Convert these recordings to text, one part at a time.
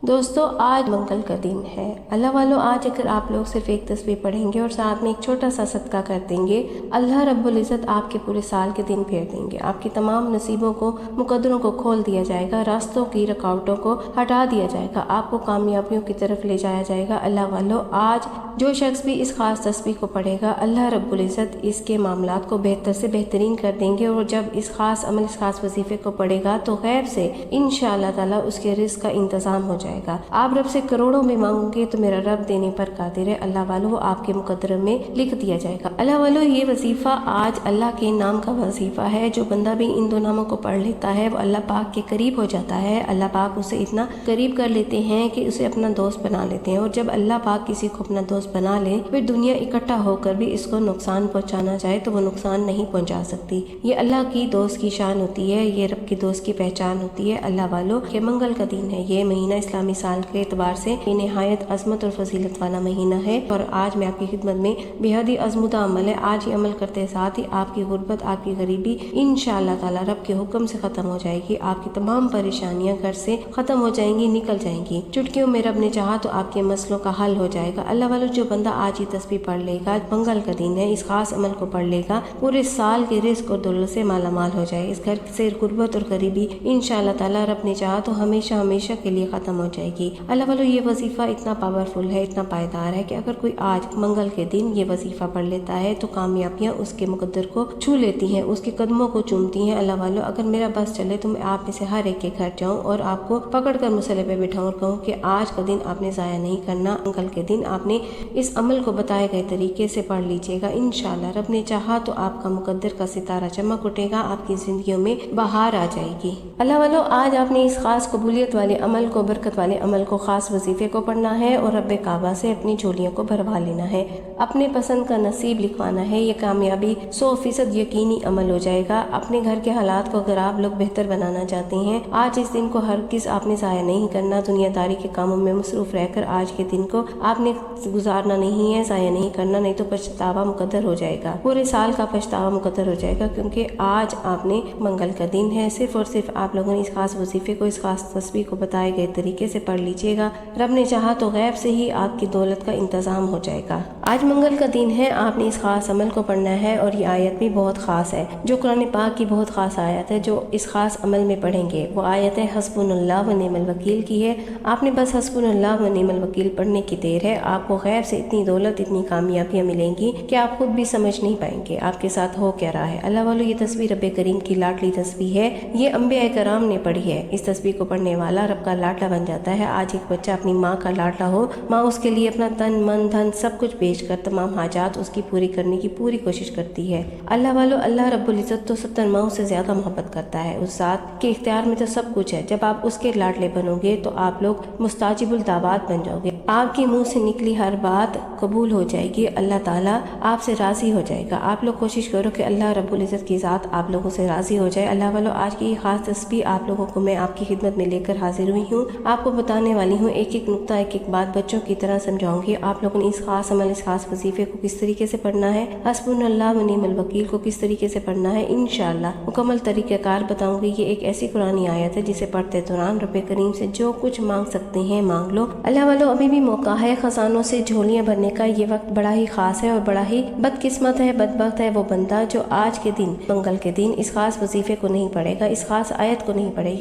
دوستو آج منگل کا دن ہے۔ اللہ والو آج اگر آپ لوگ صرف ایک تسبیح پڑھیں گے اور ساتھ میں ایک چھوٹا سا صدقہ کر دیں گے، اللہ رب العزت آپ کے پورے سال کے دن پھیر دیں گے۔ آپ کی تمام نصیبوں کو، مقدروں کو کھول دیا جائے گا، راستوں کی رکاوٹوں کو ہٹا دیا جائے گا، آپ کو کامیابیوں کی طرف لے جایا جائے گا۔ اللہ والو آج جو شخص بھی اس خاص تسبیح کو پڑھے گا، اللہ رب العزت اس کے معاملات کو بہتر سے بہترین کر دیں گے، اور جب اس خاص عمل، اس خاص وظیفے کو پڑھے گا تو غیب سے انشاءاللہ تعالیٰ اس کے رزق کا انتظام ہو جائے گا۔ آپ رب سے کروڑوں میں مانگو گے تو میرا رب دینے پر قادر ہے۔ اللہ والو وہ آپ کے مقدر میں لکھ دیا جائے گا۔ اللہ والو یہ وظیفہ آج اللہ کے نام کا وظیفہ ہے۔ جو بندہ بھی ان دو ناموں کو پڑھ لیتا ہے وہ اللہ پاک کے قریب ہو جاتا ہے۔ اللہ پاک اسے اتنا قریب کر لیتے ہیں کہ اسے اپنا دوست بنا لیتے ہیں، اور جب اللہ پاک کسی کو اپنا دوست بنا لے پھر دنیا اکٹھا ہو کر بھی اس کو نقصان پہنچانا چاہے تو وہ نقصان نہیں پہنچا سکتی۔ یہ اللہ کی دوست کی شان ہوتی ہے، یہ رب کی دوست کی پہچان ہوتی ہے۔ اللہ والو یہ منگل کا دن ہے، یہ مہینہ اسلامی سال کے اعتبار سے یہ نہایت عظمت اور فضیلت والا مہینہ ہے، اور آج میں آپ کی خدمت میں بے حد ہی عظمتہ عمل ہے۔ آج یہ عمل کرتے ساتھ ہی آپ کی غربت، آپ کی غریبی انشاءاللہ تعالی رب کے حکم سے ختم ہو جائے گی۔ آپ کی تمام پریشانیاں گھر سے ختم ہو جائیں گی، نکل جائیں گی۔ چٹکیوں میں رب نے چاہا تو آپ کے مسئلوں کا حل ہو جائے گا۔ اللہ والو جو بندہ آج یہ تسبیح پڑھ لے گا، منگل کا دن ہے، اس خاص عمل کو پڑھ لے گا، پورے سال کے رزق اور دولت سے مالا مال ہو جائے۔ اس گھر سے غربت اور غریبی انشاءاللہ تعالی رب نے چاہا تو ہمیشہ ہمیشہ کے لیے ختم ہو جائے گی۔ اللہ والو یہ وظیفہ اتنا پاورفل ہے، اتنا پائیدار ہے کہ اگر کوئی آج منگل کے دن یہ وظیفہ پڑھ لیتا ہے تو کامیابیاں اس کے مقدر کو چھو لیتی ہیں، اس کے قدموں کو چومتی ہیں۔ اللہ والو اگر میرا بس چلے تو میں آپ میں سے ہر ایک کے گھر جاؤں اور آپ کو پکڑ کر مصلی پہ بٹھاؤں اور کہوں کہ آج کا دن آپ نے ضائع نہیں کرنا، منگل کے دن آپ نے اس عمل کو بتائے گئے طریقے سے پڑھ لیجیے گا۔ انشاءاللہ رب نے چاہا تو آپ کا مقدر کا ستارہ چمک اٹھے گا، آپ کی زندگیوں میں بہار آ جائے گی۔ اللہ والو آج آپ نے اس خاص قبولیت والے عمل کو، برکت والے عمل کو، خاص وظیفے کو پڑھنا ہے اور رب کعبہ سے اپنی جھولیوں کو بھروا لینا ہے، اپنے پسند کا نصیب لکھوانا ہے۔ یہ کامیابی 100% یقینی عمل ہو جائے گا۔ اپنے گھر کے حالات کو اگر آپ لوگ بہتر بنانا چاہتے ہیں، آج اس دن کو ہرگز آپ نے ضائع نہیں کرنا۔ دنیا داری کے کاموں میں مصروف رہ کر آج کے دن کو آپ نے گزارنا نہیں ہے، ضائع نہیں کرنا، نہیں تو پچھتاوا مقدر ہو جائے گا، پورے سال کا پچھتاوا مقدر ہو جائے گا، کیونکہ آج آپ نے منگل کا دن ہے۔ صرف اور صرف آپ لوگوں نے اس خاص وظیفے کو، اس خاص تسبیح کو بتائے گئے طریقے سے پڑھ لیجیے گا۔ رب نے چاہا تو غیب سے ہی آپ کی دولت کا انتظام ہو جائے گا۔ آج منگل کا دن ہے، آپ نے اس خاص عمل کو پڑھنا ہے، اور یہ آیت بھی بہت خاص ہے، جو قرآن پاک کی بہت خاص آیت ہے، جو اس خاص عمل میں پڑھیں گے۔ وہ آیت ہے حسبنا اللہ و نعم الوکیل کی ہے۔ آپ نے بس حسبنا اللہ و نعم الوکیل پڑھنے کی دیر ہے، آپ کو غیب سے اتنی دولت، اتنی کامیابیاں ملیں گی کہ آپ خود بھی سمجھ نہیں پائیں گے آپ کے ساتھ ہو کیا رہا ہے۔ اللہ والو یہ تسبیح رب کریم کی لاڈلی تسبیح ہے، یہ انبیاء کرام نے پڑھی ہے۔ اس تسبیح کو پڑھنے والا رب کا لاڈلا بن جاتا ہے۔ آج ایک بچہ اپنی ماں کا لاڈلا ہو، ماں اس کے لیے اپنا تن من دھن سب کچھ بیچ کر تمام حاجات اس کی پوری کرنے کی پوری کوشش کرتی ہے۔ اللہ والو اللہ رب العزت تو 70 ماؤں سے زیادہ محبت کرتا ہے، اس ذات کے اختیار میں تو سب کچھ ہے۔ جب آپ اس کے لاڈلے بنو گے تو آپ لوگ مستجیب الدعوات بن جاؤ گے، آپ کے منہ سے نکلی ہر بات قبول ہو جائے گی، اللہ تعالیٰ آپ سے راضی ہو جائے گا۔ آپ لوگ کوشش کرو کہ اللہ رب العزت کی ذات آپ لوگوں سے راضی ہو جائے۔ اللہ والو آج کی یہ خاص تسبیح آپ لوگوں کو میں آپ کی خدمت میں لے کر حاضر ہوئی ہوں، آپ کو بتانے والی ہوں، ایک ایک نقطہ، ایک ایک بات بچوں کی طرح سمجھاؤں گی۔ آپ لوگوں نے اس خاص عمل، اس خاص وظیفے کو کس طریقے سے پڑھنا ہے، حسبنا اللہ و نعم الوکیل کو کس طریقے سے پڑھنا ہے، انشاءاللہ مکمل طریقہ کار بتاؤں گی۔ یہ ایک ایسی قرآنی آیت ہے جسے پڑھتے دوران رب کریم سے جو کچھ مانگ سکتے ہیں مانگ لو۔ اللہ والو ابھی بھی موقع ہے خزانوں سے جھولیاں بھرنے کا، یہ وقت بڑا ہی خاص ہے اور بڑا ہی بدقسمت ہے، بدبخت ہے وہ بندہ جو آج کے دن، منگل کے دن، اس خاص وظیفے کو نہیں پڑھے گا، اس خاص آیت کو نہیں پڑھے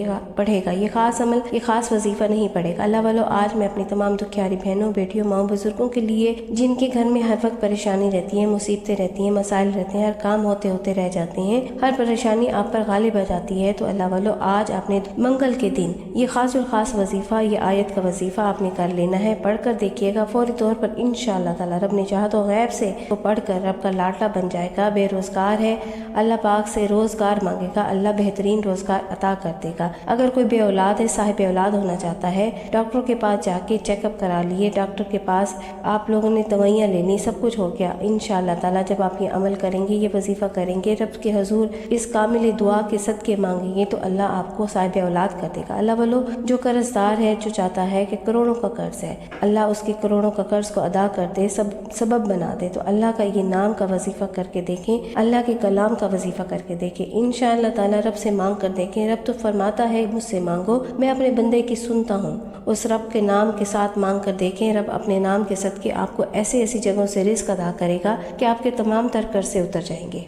گا، یہ خاص عمل، یہ خاص وظیفہ نہیں پڑھے گا۔ اللہ والو آج میں اپنی تمام دکھیاری بہنوں، بیٹیوں، ماؤں، بزرگوں کے لیے جن کے گھر میں ہر وقت پریشانی رہتی ہے، مصیبتیں رہتی ہیں، مسائل رہتے ہیں، ہر کام ہوتے ہوتے رہ جاتے ہیں، ہر پریشانی آپ پر غالب آ جاتی ہے، تو اللہ والو آج آپ نے منگل کے دن یہ خاص الخاص وظیفہ، یہ آیت کا وظیفہ آپ نے کر لینا ہے۔ پڑھ کر دیکھیے گا، فوری طور پر انشاءاللہ تعالی رب نے چاہا تو غیب سے وہ پڑھ کر رب کا لاڈلا بن جائے گا۔ بے روزگار ہے، اللہ پاک سے روزگار مانگے گا، اللہ بہترین روزگار عطا کر دے گا۔ اگر کوئی بے اولاد ہے، صاحب اولاد ہونا چاہتا ہے، ڈاکٹر کے پاس جا کے چیک اپ کرا لیے، ڈاکٹر کے پاس آپ لوگوں نے دوائیاں لے لی، سب کچھ ہو گیا، انشاءاللہ تعالی جب آپ یہ عمل کریں گے، یہ وظیفہ کریں گے، رب کے حضور اس کامل دعا کے صدقے مانگیں گے تو اللہ آپ کو صاحب اولاد کر دے گا۔ اللہ والو جو قرض دار ہے، جو چاہتا ہے کہ کروڑوں کا قرض ہے، اللہ اس کے کروڑوں کا قرض کو ادا کر دے، سبب بنا دے، تو اللہ کا یہ نام کا وظیفہ کر کے دیکھیں، اللہ کے کلام کا وظیفہ کر کے دیکھیں، انشاءاللہ تعالی رب سے مانگ کر دیکھیں۔ رب تو فرماتا ہے مجھ سے مانگو، میں اپنے بندے کی سنتا سنتا ہوں۔ اس رب کے نام کے ساتھ مانگ کر دیکھیں، رب اپنے نام کے صدقے آپ کو ایسی ایسی جگہوں سے رزق عطا کرے گا کہ آپ کے تمام تر قرضے اتر جائیں گے۔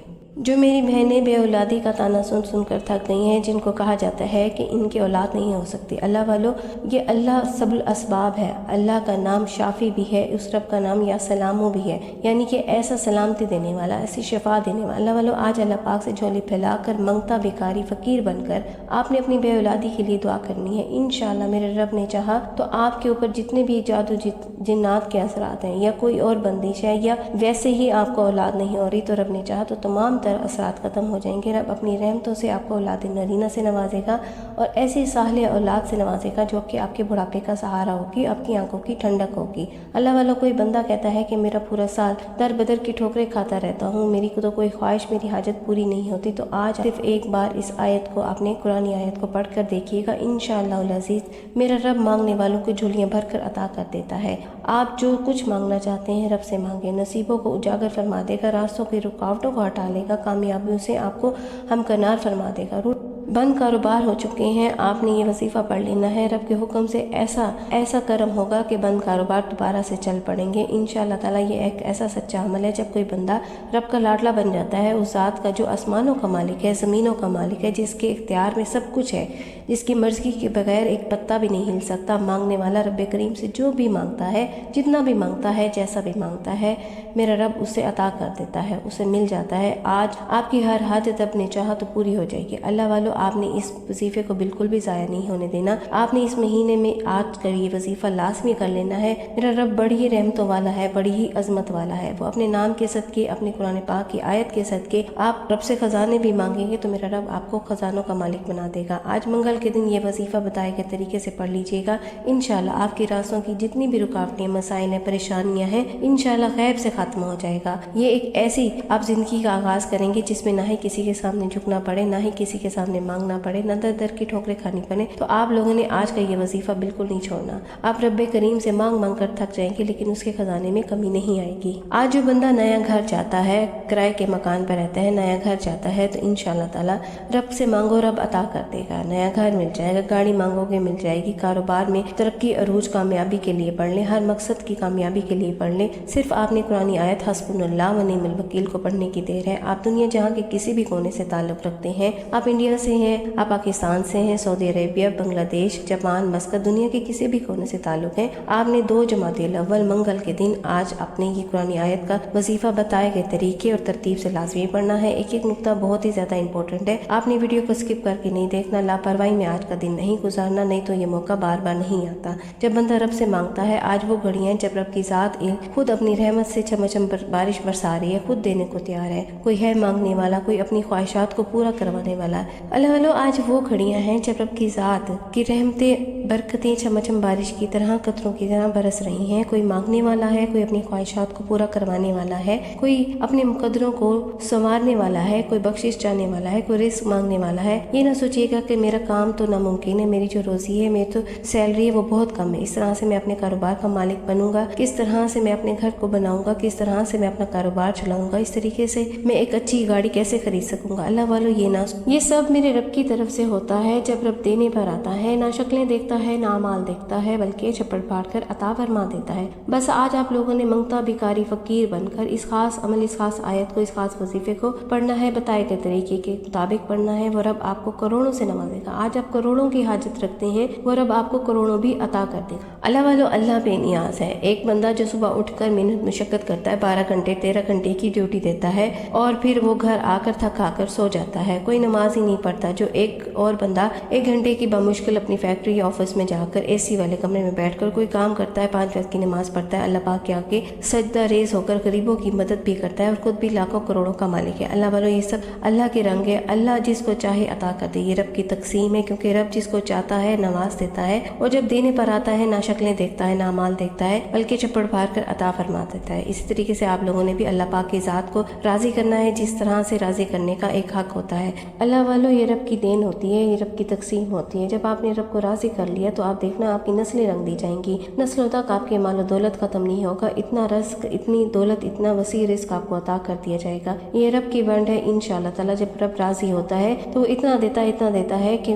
جو میری بہنیں بے اولادی کا طعنہ سن سن کر تھک گئی ہیں، جن کو کہا جاتا ہے کہ ان کی اولاد نہیں ہو سکتی، اللہ والو، یہ اللہ سب الاسباب ہے۔ اللہ کا نام شافی بھی ہے، اس رب کا نام یا سلامو بھی ہے، یعنی کہ ایسا سلامتی دینے والا، ایسی شفا دینے والا۔ اللہ والو، آج اللہ پاک سے جھولی پھیلا کر، منگتا بیکاری فقیر بن کر آپ نے اپنی بے اولادی کے لیے دعا کرنی ہے۔ انشاءاللہ میرے رب نے چاہا تو آپ کے اوپر جتنے بھی جادو جنات کے اثرات ہیں یا کوئی اور بندش ہے یا ویسے ہی آپ کو اولاد نہیں ہو رہی، تو رب نے چاہا تو تمام اثرات ختم ہو جائیں گے۔ رب اپنی رحمتوں سے آپ کو اولاد نرینہ سے نوازے گا اور ایسی صالح اولاد سے نوازے گا جو کہ آپ کے بڑھاپے کا سہارا ہوگی، آپ کی آنکھوں کی ٹھنڈک ہوگی۔ اللہ والا، کوئی بندہ کہتا ہے کہ میرا پورا سال در بدر کی ٹھوکریں کھاتا رہتا ہوں، میری تو کوئی خواہش، میری حاجت پوری نہیں ہوتی، تو آج صرف ایک بار اس آیت کو، آپ نے قرآن آیت کو پڑھ کر دیکھیے گا، انشاءاللہ العزیز میرا رب مانگنے والوں کو جھولیاں بھر کر عطا کر دیتا ہے۔ آپ جو کچھ مانگنا چاہتے ہیں رب سے مانگیں، نصیبوں کو اجاگر فرما دے گا، راستوں کی رکاوٹوں کو ہٹا لے گا، کامیابیوں سے آپ کو ہمکنار فرما دے گا۔ بند کاروبار ہو چکے ہیں، آپ نے یہ وظیفہ پڑھ لینا ہے، رب کے حکم سے ایسا کرم ہوگا کہ بند کاروبار دوبارہ سے چل پڑیں گے انشاءاللہ تعالیٰ۔ یہ ایک ایسا سچا عمل ہے، جب کوئی بندہ رب کا لاڈلا بن جاتا ہے، اس ذات کا جو آسمانوں کا مالک ہے، زمینوں کا مالک ہے، جس کے اختیار میں سب کچھ ہے، جس کی مرضی کے بغیر ایک پتا بھی نہیں ہل سکتا، مانگنے والا رب کریم سے جو بھی مانگتا ہے، جتنا بھی مانگتا ہے، جیسا بھی مانگتا ہے، میرا رب اسے عطا کر دیتا ہے، اسے مل جاتا ہے۔ آج آپ کی ہر حاجت اپنے چاہا تو پوری ہو جائے گی۔ اللہ والو، آپ نے اس وظیفے کو بالکل بھی ضائع نہیں ہونے دینا، آپ نے اس مہینے میں آج کر یہ وظیفہ لازمی کر لینا ہے۔ میرا رب بڑی ہی رحمتوں والا ہے، بڑی ہی عظمت والا ہے، وہ اپنے نام کے صدقے، اپنے قرآن پاک کی آیت کے صدقے آپ رب سے خزانے بھی مانگیں گے تو میرا رب آپ کو خزانوں کا مالک بنا دے گا۔ آج منگل کے دن یہ وظیفہ بتائے گئے طریقے سے پڑھ لیجئے گا، انشاءاللہ آپ کی راستوں کی جتنی بھی رکاوٹیں، مسائل ہیں، پریشانیاں ہیں، انشاءاللہ غیب سے ختم ہو جائے گا۔ یہ ایک ایسی آپ زندگی کا آغاز کریں گے جس میں نہ ہی کسی کے سامنے جھکنا پڑے، نہ ہی کسی کے سامنے مانگنا پڑے، نہ در در کی ٹھوکریں کھانی پڑے۔ تو آپ لوگوں نے آج کا یہ وظیفہ بالکل نہیں چھوڑنا، آپ رب کریم سے مانگ مانگ کر تھک جائیں گے لیکن اس کے خزانے میں کمی نہیں آئے گی۔ آج جو بندہ نیا گھر چاہتا ہے، کرائے کے مکان پر رہتا ہے، نیا گھر چاہتا ہے، تو انشاءاللہ تعالی رب سے مانگو، رب عطا کر دے گا، نیا گھر مل جائے گا، گاڑی مانگو گے مل جائے گی، کاروبار میں ترقی عروج کامیابی کے لیے پڑھ لیں، ہر مقصد کی کامیابی کے لیے پڑھ لیں۔ صرف آپ نے قرآن آیت حسبنا اللہ و نعم الوکیل کو پڑھنے کی دیر ہے۔ آپ دنیا جہاں کے کسی بھی کونے سے تعلق رکھتے ہیں، آپ انڈیا سے ہیں، آپ پاکستان سے ہیں، سعودی عربیہ، بنگلہ دیش، جاپان، مسقط، دنیا کے کسی بھی کونے سے تعلق ہے، آپ نے 2 جمادی الاول منگل کے دن آج اپنے یہ قرآن آیت کا وظیفہ بتائے گئے طریقے اور ترتیب سے لازمی پڑھنا ہے۔ ایک ایک نقطہ بہت ہی زیادہ امپورٹنٹ ہے، آپ نے ویڈیو کو اسکپ کر کے نہیں دیکھنا، لاپرواہی میں آج کا دن نہیں گزارنا، نہیں تو یہ موقع بار بار نہیں آتا۔ جب بندہ رب سے مانگتا ہے، آج وہ گھڑیاں جب رب کی ذات خود اپنی رحمت سے چمچم بارش برسا رہی ہے، خود دینے کو تیار ہے، کوئی ہے مانگنے والا، کوئی اپنی خواہشات کو پورا کروانے والا۔ اللہ والو، آج وہ گھڑیاں ہیں جب رب کی ذات کی رحمتیں، برکتیں چمچم بارش کی طرح، قطروں کی طرح برس رہی ہیں، کوئی مانگنے والا ہے، کوئی اپنی خواہشات کو پورا کروانے والا ہے، کوئی اپنے مقدروں کو سنوارنے والا ہے، کوئی بخشش چاہنے والا ہے، کوئی رزق مانگنے والا ہے۔ یہ نہ سوچیے گا کہ میرا کام تو ناممکن ہے، میری جو روزی ہے، میری تو سیلری ہے وہ بہت کم ہے، اس طرح سے میں اپنے کاروبار کا مالک بنوں گا، کس طرح سے میں اپنے گھر کو بناؤں گا، کس طرح سے میں اپنا کاروبار چلاؤں گا، اس طریقے سے میں ایک اچھی گاڑی کیسے خرید سکوں گا۔ اللہ والو، یہ سب میرے رب کی طرف سے ہوتا ہے۔ جب رب دینے پر آتا ہے، نہ شکلیں دیکھتا ہے، نہ اعمال دیکھتا ہے، بلکہ چپڑ پھاڑ کر عطا فرما دیتا ہے۔ بس آج آپ لوگوں نے منگتا بیکاری فقیر بن کر اس خاص عمل، اس خاص آیت کو، اس خاص وظیفے کو پڑھنا ہے، بتائے گئے طریقے کے مطابق پڑھنا ہے، وہ رب آپ کو کروڑوں سے نوازے گا۔ آج آپ کروڑوں کی حاجت رکھتے ہیں، وہ رب آپ کو کروڑوں بھی عطا کر دے گا۔ اللہ والو، اللہ بے نیاز ہے۔ ایک بندہ جو صبح اٹھ کر محنت مشقت کرتا ہے، 12 گھنٹے 13 گھنٹے کی ڈیوٹی دیتا ہے اور پھر وہ گھر آ کر تھکا کر سو جاتا ہے، کوئی نماز ہی نہیں پڑھتا۔ جو ایک اور بندہ 1 گھنٹے کی بمشکل اپنی فیکٹری یا آفس میں جا کر AC والے کمرے میں بیٹھ کر کوئی کام کرتا ہے، 5 وقت کی نماز پڑھتا ہے، اللہ پاک کے آگے سجدہ ریز ہو کر غریبوں کی مدد بھی کرتا ہے اور خود بھی لاکھوں کروڑوں کا مالک ہے۔ اللہ والو، یہ سب اللہ کے رنگ ہے، اللہ جس کو چاہے عطا کر دے، یہ رب کی تقسیم ہے، کیونکہ رب جس کو چاہتا ہے نواز دیتا ہے، اور جب دینے پر آتا ہے نہ شکلیں دیکھتا ہے، نہ اعمال دیکھتا ہے، بلکہ چپڑ پھاڑ کر عطا فرما دیتا ہے۔ اسی طریقے سے آپ لوگوں نے بھی اللہ پاک کی ذات کو راضی کرنا ہے، جس طرح سے راضی کرنے کا ایک حق ہوتا ہے۔ اللہ والو، یہ رب کی دین ہوتی ہے، یہ رب کی تقسیم ہوتی ہے۔ جب آپ نے رب کو راضی کر لیا تو آپ دیکھنا آپ کی نسلیں رنگ دی جائیں گی، نسلوں تک آپ کے مال و دولت ختم نہیں ہوگا، اتنا رزق، اتنی دولت، اتنا وسیع رزق آپ کو عطا کر دیا جائے گا۔ یہ رب کی ونڈ ہے، انشاءاللہ تعالی جب رب راضی ہوتا ہے تو وہ اتنا دیتا ہے کہ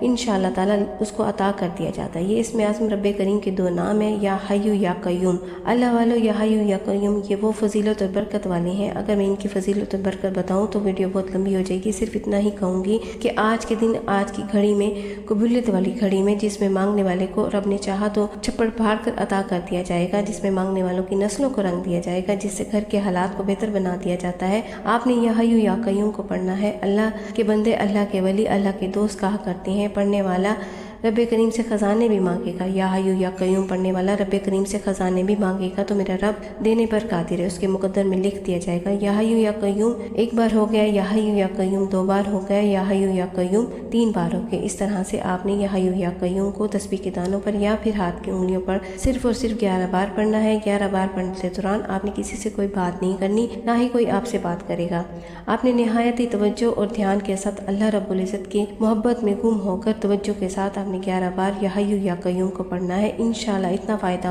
انشاءاللہ تعالیٰ اس کو عطا کر دیا جاتا ہے۔ یہ اسم اعظم رب کریم کے دو نام ہیں، یا حیو یا قیوم۔ اللہ والو یا حیو یا قیوم یہ وہ فضیلت اور برکت والے ہیں۔ اگر میں ان کی فضیلت اور برکت بتاؤں تو ویڈیو بہت لمبی ہو جائے گی، صرف اتنا ہی کہوں گی کہ آج کے دن، آج کی گھڑی میں، قبولیت والی گھڑی میں، جس میں مانگنے والے کو رب نے چاہا تو چھپڑ پھاڑ کر عطا کر دیا جائے گا، جس میں مانگنے والوں کی نسلوں کو رنگ دیا جائے گا، جس سے گھر کے حالات کو بہتر بنا دیا جاتا ہے، آپ نے یا حیو یا قیوم کو پڑھنا ہے۔ اللہ کے بندے، اللہ کے ولی، اللہ کے دوست کہا کرتے ہیں پڑھنے والا رب کریم سے خزانے بھی مانگے گا۔ یا حیو یا قیوم پڑھنے والا رب کریم سے خزانے بھی مانگے گا تو میرا رب دینے پر قادر ہے، اس کے مقدر میں لکھ دیا جائے گا۔ یا حیو یا قیوم ایک بار ہو گیا، یا حیو یا قیوم دو بار ہو گیا، یا حیو یا قیوم تین بار ہو گیا۔ اس طرح سے آپ نے یا حیو یا قیوم کو تسبیح کے دانوں پر یا پھر ہاتھ کی انگلیوں پر صرف اور صرف 11 بار پڑھنا ہے۔ 11 بار پڑھنے کے دوران آپ نے کسی سے کوئی بات نہیں کرنی، نہ ہی کوئی آپ سے بات کرے گا۔ آپ نے نہایت توجہ اور دھیان کے ساتھ اللہ رب العزت کی محبت میں گم ہو کر توجہ کے ساتھ آپ نے 11 بار یا حیو یا قیوم کو پڑھنا ہے۔ انشاءاللہ اتنا فائدہ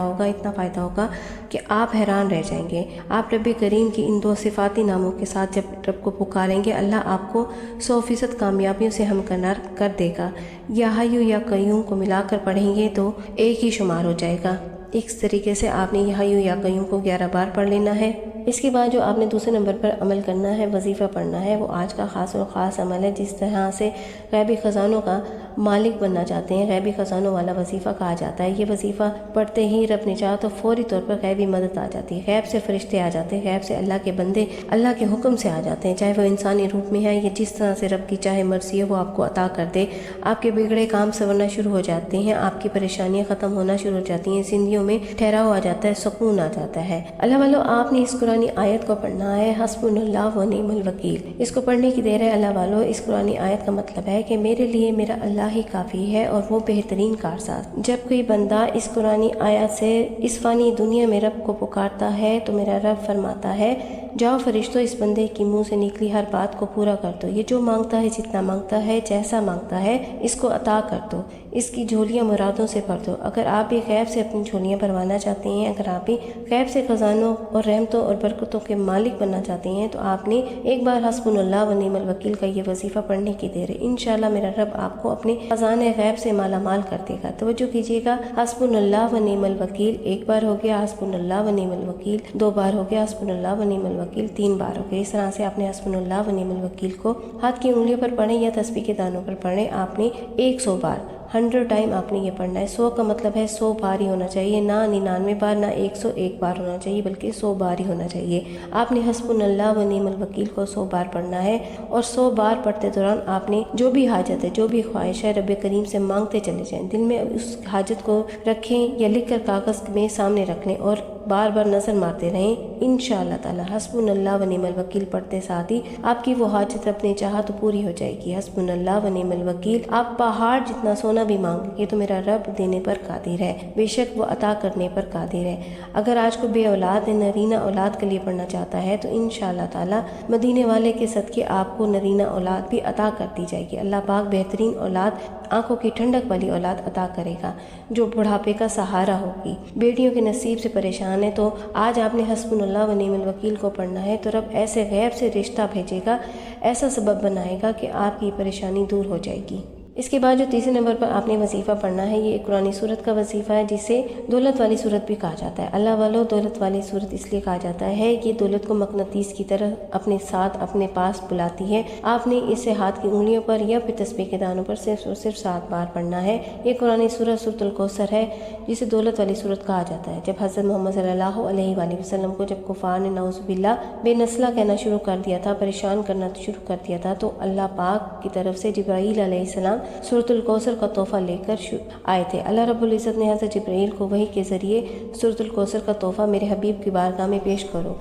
ہوگا کہ آپ حیران رہ جائیں گے۔ آپ رب کریم کی ان دو صفاتی ناموں کے ساتھ جب رب کو پکاریں گے، اللہ آپ کو 100% کامیابیوں سے ہمکنار کر دے گا۔ یا حیو یا قیوم کو ملا کر پڑھیں گے تو ایک ہی شمار ہو جائے گا۔ اس طریقے سے آپ نے یا حیو یا قیوم کو 11 بار پڑھ لینا ہے۔ اس کے بعد جو آپ نے دوسرے نمبر پر عمل کرنا ہے، وظیفہ پڑھنا ہے، وہ آج کا خاص اور خاص عمل ہے۔ جس طرح سے غیبی خزانوں کا مالک بننا چاہتے ہیں، غیبی خزانوں والا وظیفہ کہا جاتا ہے۔ یہ وظیفہ پڑھتے ہی رب نے چاہا تو فوری طور پر غیبی مدد آ جاتی ہے، غیب سے فرشتے آ جاتے ہیں، غیب سے اللہ کے بندے اللہ کے حکم سے آ جاتے ہیں، چاہے وہ انسانی روپ میں ہے یا جس طرح سے رب کی چاہے مرضی ہے وہ آپ کو عطا کر دے۔ آپ کے بگڑے کام سنورنا شروع ہو جاتے ہیں، آپ کی پریشانیاں ختم ہونا شروع ہو جاتی ہیں، زندگیوں میں ٹھہراؤ آ جاتا ہے، سکون آ جاتا ہے۔ اللہ والو آپ نے اس قرآنی آیت کو پڑھنا ہے، حسبنا اللہ و نعم الوکیل۔ اس کو پڑھنے کی دیر ہے اللہ والو۔ اس قرآنی آیت کا مطلب ہے کہ میرے لیے میرا اللہ ہی کافی ہے اور وہ بہترین کارساز۔ جب کوئی بندہ اس قرآنی آیت سے اس فانی دنیا میں رب کو پکارتا ہے تو میرا رب فرماتا ہے جاؤ فرشتوں، اس بندے کی منہ سے نکلی ہر بات کو پورا کر دو، یہ جو مانگتا ہے، جتنا مانگتا ہے، جیسا مانگتا ہے، اس کو عطا کر دو، اس کی جھولیاں مرادوں سے بھر دو۔ اگر آپ بھی غیب سے اپنی جھولیاں بھروانا چاہتے ہیں، اگر آپ بھی غیب سے خزانوں اور رحمتوں اور برکتوں کے مالک بننا چاہتے ہیں تو آپ نے ایک بار حسبنا اللہ و نعم الوکیل کا یہ وظیفہ پڑھنے کی دیر ہے۔ انشاءاللہ میرا رب آپ کو اپنے خزانے غیب سے مالا مال کر دے گا۔ توجہ کیجیے گا، حسبنا اللہ و نعم الوکیل ایک بار ہو گیا، حسبنا اللہ و نعم الوکیل دو بار ہو گیا، حسبنا اللہ و نعم الوکیل تین بار ہو گیا۔ اس طرح سے آپ نے حسبنا اللہ و نعم الوکیل کو ہاتھ کی انگلیوں پر پڑھیں یا تسبیح کے دانوں پر پڑھیں، آپ نے 100 بار 100 ٹائم آپ نے یہ پڑھنا ہے۔ 100 کا مطلب ہے 100 بار ہی ہونا چاہیے، نہ 99 بار، نہ 101 بار ہونا چاہیے، بلکہ 100 بار ہی ہونا چاہیے۔ آپ نے حسبنا اللہ و نعم الوکیل کو 100 بار پڑھنا ہے، اور 100 بار پڑھتے دوران آپ نے جو بھی حاجت ہے، جو بھی خواہش ہے، رب کریم سے مانگتے چلے جائیں۔ دل میں اس حاجت کو رکھیں یا لکھ کر کاغذ میں سامنے رکھ لیں اور بار بار نظر مارتے رہیں۔ انشاءاللہ تعالی حسبنا اللہ و نعم الوکیل پڑھتے ساتھ ہی آپ کی وہ حاجت اپنے چاہا تو پوری ہو جائے گی۔ حسبنا اللہ و نعم الوکیل، آپ پہاڑ جتنا سونا بھی مانگیں گے تو میرا رب دینے پر قادر ہے، بے شک وہ عطا کرنے پر قادر ہے۔ اگر آج کو بے اولاد ہے، نرینہ اولاد کے لیے پڑھنا چاہتا ہے تو انشاءاللہ تعالی مدینے والے کے صدقے آپ کو نرینہ اولاد بھی عطا کر دی جائے گی۔ اللہ پاک بہترین اولاد، آنکھوں کی ٹھنڈک والی اولاد عطا کرے گا جو بڑھاپے کا سہارا ہوگی۔ بیٹیوں کے نصیب سے پریشان ہے تو آج آپ نے حسبنا اللہ و نعم الوکیل کو پڑھنا ہے تو رب ایسے غیب سے رشتہ بھیجے گا، ایسا سبب بنائے گا کہ آپ کی پریشانی دور ہو جائے گی۔ اس کے بعد جو تیسرے نمبر پر آپ نے وظیفہ پڑھنا ہے، یہ ایک قرآنی سورت کا وظیفہ ہے جسے دولت والی سورت بھی کہا جاتا ہے۔ اللہ والو دولت والی سورت اس لیے کہا جاتا ہے، یہ دولت کو مقناطیس کی طرح اپنے ساتھ اپنے پاس بلاتی ہے۔ آپ نے اسے ہاتھ کی انگلیوں پر یا پھر تسبیح کے دانوں پر صرف اور صرف 7 بار پڑھنا ہے۔ یہ قرآنی سورت سورۃ الکوثر ہے جسے دولت والی سورت کہا جاتا ہے۔ جب حضرت محمد صلی اللہ علیہ وآلہ وسلم کو جب کفار نے نعوذ باللہ بے نسلہ کہنا شروع کر دیا تھا، پریشان کرنا شروع کر دیا تھا، تو اللہ پاک کی طرف سے جبرائیل علیہ السلام سورۃ الکوثر کا تحفہ لے کر آئے تھے۔ اللہ رب العزت نے حضرت جبرائیل کو وحی کے ذریعے سورۃ الکوثر کا تحفہ میرے حبیب کی بارگاہ میں پیش کرو۔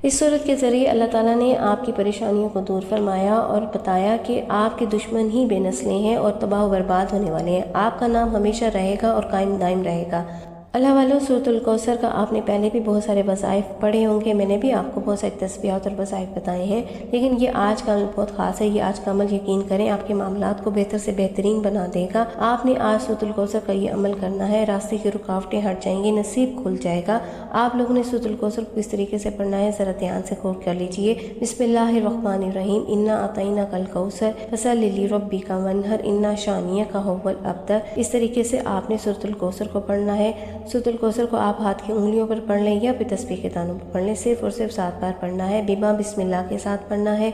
اس صورت کے ذریعے اللہ تعالیٰ نے آپ کی پریشانیوں کو دور فرمایا اور بتایا کہ آپ کے دشمن ہی بے نسلیں ہیں اور تباہ و برباد ہونے والے ہیں۔ آپ کا نام ہمیشہ رہے گا اور قائم دائم رہے گا۔ اللہ والوں، سورۃ الکوثر کا آپ نے پہلے بھی بہت سارے وظائف پڑھے ہوں گے، میں نے بھی آپ کو بہت ساری تسبیحات اور وظائف بتائے ہیں، لیکن یہ آج کا عمل بہت خاص ہے۔ یہ آج کا عمل یقین کریں آپ کے معاملات کو بہتر سے بہترین بنا دے گا۔ آپ نے آج سورۃ الکوثر کا یہ عمل کرنا ہے، راستے کی رکاوٹیں ہٹ جائیں گی، نصیب کھل جائے گا۔ آپ لوگوں نے سورۃ الکوثر کو کس طریقے سے پڑھنا ہے ذرا دھیان سے غور کر لیجئے۔ بسم اللہ الرحمن الرحیم، انا اعطیناک الکوثر فصلی لربک وانحر ان شانئک ھو الابتر۔ اس طریقے سے آپ نے سورۃ الکوثر کو پڑھنا ہے۔ سورۃ الکوثر کو آپ ہاتھ کی انگلیوں پر پڑھ لیں یا پھر تسبیح کے دانوں پر پڑھ لیں، صرف اور صرف 7 بار پڑھنا ہے، بما بسم اللہ کے ساتھ پڑھنا ہے۔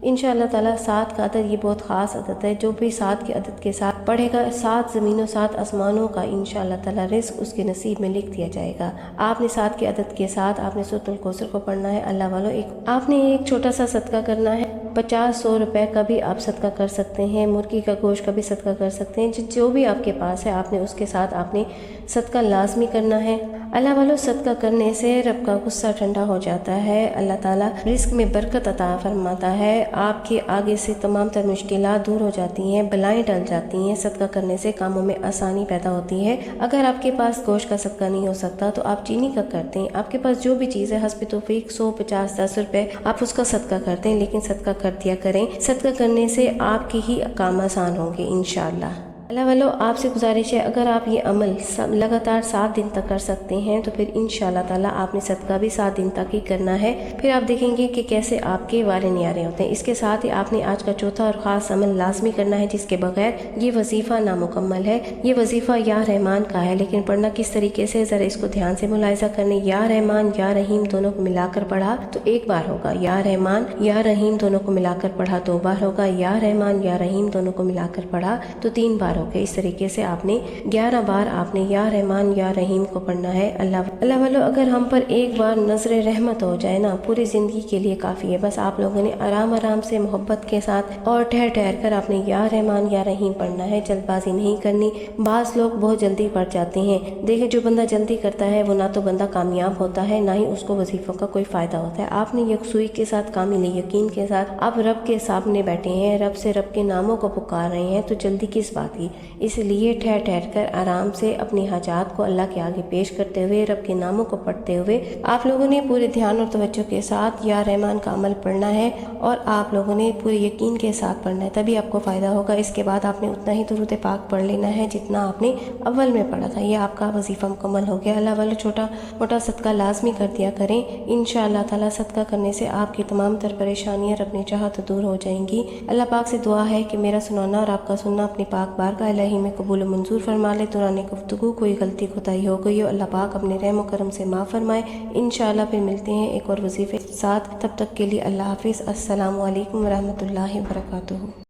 انشاءاللہ تعالیٰ 7 کا عدد یہ بہت خاص عدد ہے، جو بھی 7 کے عدد کے ساتھ پڑھے گا 7 زمینوں 7 آسمانوں کا انشاءاللہ تعالیٰ رزق اس کے نصیب میں لکھ دیا جائے گا۔ آپ نے 7 کے عدد کے ساتھ آپ نے سورۃ الکوثر کو پڑھنا ہے۔ اللہ والوں، آپ نے ایک چھوٹا سا صدقہ کرنا ہے، 50-100 روپے کا بھی آپ صدقہ کر سکتے ہیں، مرغی کا گوشت کا بھی صدقہ کر سکتے ہیں، جو بھی آپ کے پاس ہے آپ نے اس کے ساتھ آپ نے صدقہ لازمی کرنا ہے۔ اللہ والوں، صدقہ کرنے سے رب کا غصہ ٹھنڈا ہو جاتا ہے، اللہ تعالیٰ رزق میں برکت عطا فرماتا ہے، آپ کے آگے سے تمام تر مشکلات دور ہو جاتی ہیں، بلائیں ٹل جاتی ہیں۔ صدقہ کرنے سے کاموں میں آسانی پیدا ہوتی ہے۔ اگر آپ کے پاس گوشت کا صدقہ نہیں ہو سکتا تو آپ چینی کا کرتے ہیں، آپ کے پاس جو بھی چیز ہے حسب توفیق 100 50 10 روپے آپ اس کا صدقہ کرتے ہیں، لیکن صدقہ کر دیا کریں۔ صدقہ کرنے سے آپ کے ہی کام آسان ہوں گے انشاءاللہ۔ اللہ والوں، آپ سے گزارش ہے اگر آپ یہ عمل لگاتار 7 دن تک کر سکتے ہیں تو پھر انشاءاللہ تعالیٰ آپ نے صدقہ بھی 7 دن تک ہی کرنا ہے، پھر آپ دیکھیں گے کہ کیسے آپ کے وارے نیارے ہوتے ہیں۔ اس کے ساتھ ہی آپ نے آج کا چوتھا اور خاص عمل لازمی کرنا ہے، جس کے بغیر یہ وظیفہ نامکمل ہے۔ یہ وظیفہ یا رحمان کا ہے، لیکن پڑھنا کس طریقے سے ذرا اس کو دھیان سے ملاحظہ کرنے۔ یا رحمان یا رحیم دونوں کو ملا کر پڑھا تو 1 بار ہوگا، یا رحمان یا رحیم دونوں کو ملا کر پڑھا 2 بار ہوگا، یا رحمان یا رحیم دونوں کو ملا کر پڑھا تو 3 بار ہوگا۔ اس طریقے سے آپ نے 11 بار آپ نے یا رحمان یا رحیم کو پڑھنا ہے۔ اللہ والو، اگر ہم پر 1 بار نظر رحمت ہو جائے نا، پوری زندگی کے لیے کافی ہے۔ بس آپ لوگوں نے آرام آرام سے محبت کے ساتھ اور ٹھہر ٹھہر کر آپ نے یا رحمان یا رحیم پڑھنا ہے، جلد بازی نہیں کرنی۔ بعض لوگ بہت جلدی پڑھ جاتے ہیں، دیکھیں جو بندہ جلدی کرتا ہے وہ نہ تو بندہ کامیاب ہوتا ہے، نہ ہی اس کو وظیفوں کا کوئی فائدہ ہوتا ہے۔ آپ نے یکسوئی کے ساتھ کامل یقین کے ساتھ آپ رب کے سامنے بیٹھے ہیں، رب سے رب کے ناموں کو پکار رہے ہیں، تو جلدی کس بات کی؟ اس لیے ٹھہر ٹھہر کر آرام سے اپنی حاجات کو اللہ کے آگے پیش کرتے ہوئے رب کے ناموں کو پڑھتے ہوئے آپ لوگوں نے پورے دھیان اور توجہ کے ساتھ یا رحمان کا عمل پڑھنا ہے، اور آپ لوگوں نے پورے یقین کے ساتھ پڑھنا ہے، تبھی آپ کو فائدہ ہوگا۔ اس کے بعد آپ نے اتنا ہی درود پاک پڑھ لینا ہے جتنا آپ نے اول میں پڑھا تھا۔ یہ آپ کا وظیفہ مکمل ہو گیا۔ اللہ والوں، چھوٹا موٹا صدقہ لازمی کر دیا کریں، انشاءاللہ تعالیٰ صدقہ کرنے سے آپ کی تمام تر پریشانیاں رب نے چاہا تو دور ہو جائیں گی۔ اللہ پاک سے دعا ہے کہ میرا سنانا اور آپ کا سننا اپنی پاک بارگاہ الہی میں قبول و منظور فرما لے۔ دوران گفتگو کوئی غلطی کوتاہی ہو گئی ہو، اللہ پاک اپنے رحم و کرم سے معاف فرمائے۔ انشاءاللہ پھر ملتے ہیں ایک اور وظیفے کے ساتھ، تب تک کے لیے اللہ حافظ۔ السلام علیکم ورحمۃ اللہ وبرکاتہ۔